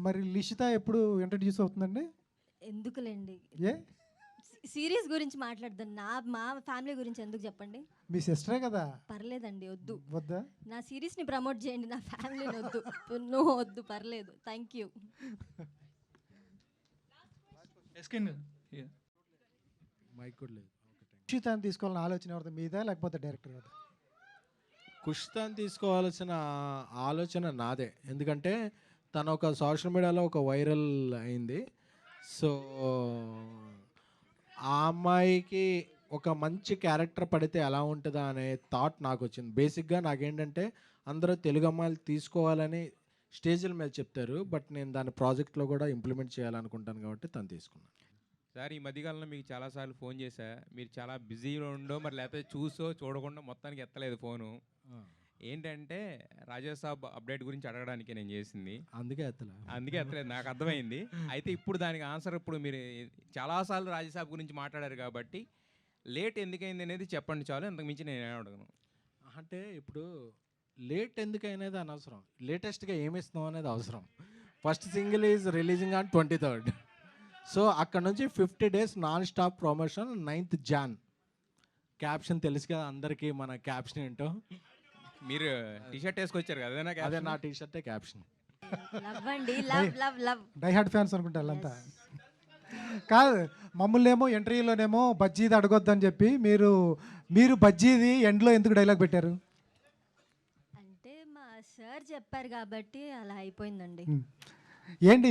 మరి లిషిత ఎప్పుడు ఇంట్రడ్యూస్ అవుతుందండి? ఎందుకులేండి, ఏ సీరియస్ గురించి మాట్లాడదాం. మా ఫ్యామిలీ గురించి ఎందుకు చెప్పండి? మీ సిస్టరే కదా. పర్లేదండి, వద్దు. వద్దా? నా సిరీస్ని ప్రమోట్ చేయండి, నా ఫ్యామిలీని వద్దు. నో, వద్దు, పర్లేదు. Thank you. మైక్ కూడా లేదు. లిషితాన్ని తీసుకోవాలని ఆలోచన ఎవరిది, మీదా లేకపోతే డైరెక్టర్ కదా? కుష్తాన్ని తీసుకోవాల్సిన ఆలోచన నాదే. ఎందుకంటే తను ఒక సోషల్ మీడియాలో ఒక వైరల్ అయింది. సో ఆ అమ్మాయికి ఒక మంచి క్యారెక్టర్ పడితే ఎలా ఉంటుందా అనే థాట్ నాకు వచ్చింది. బేసిక్గా నాకేంటంటే అందరూ తెలుగు అమ్మాయిలు తీసుకోవాలని స్టేజ్ల మీద చెప్తారు, బట్ నేను దాని ప్రాజెక్ట్లో కూడా ఇంప్లిమెంట్ చేయాలనుకుంటాను కాబట్టి తను తీసుకున్నాను. సార్, ఈ మధ్యకాలంలో మీకు చాలాసార్లు ఫోన్ చేశా. మీరు చాలా బిజీలో ఉండో మరి లేకపోతే చూడకుండా మొత్తానికి ఎత్తలేదు ఫోను. ఏంటంటే రాజాసాబ్ అప్డేట్ గురించి అడగడానికి నేను చేసింది. అందుకే ఎత్తలేదు, నాకు అర్థమైంది. అయితే ఇప్పుడు దానికి ఆన్సర్, ఇప్పుడు మీరు చాలాసార్లు రాజాసాబ్ గురించి మాట్లాడారు కాబట్టి లేట్ ఎందుకైంది అనేది చెప్పండి చాలు, అంతకు మించి నేను అడగను. అంటే ఇప్పుడు లేట్ ఎందుకనేది అనవసరం, లేటెస్ట్గా ఏమిస్తున్నాం అనేది అవసరం. First single is releasing on 23rd. So అక్కడ నుంచి 50 days non stop promotion. 9th Jan. Caption తెలుసు కదా అందరికీ, మన క్యాప్షన్ ఏంటో. మీరు టీషర్ట్ వేసుకొచ్చారు కదా, అదే నా టీషర్టే క్యాప్షన్. లవ్ అండి, love love love. Die hard fans అనుకుంటా వాళ్ళంతా. కాదు, మమ్మల్ని ఏమో ఎంట్రీలోనేమో బజ్జీది అడగొద్దని చెప్పి మీరు బజ్జీది ఎండ్లో ఎందుకు డైలాగ్ పెట్టారు? అంటే మా సార్ చెప్పారు కాబట్టి అలా అయిపోయిందండి. ఏంటి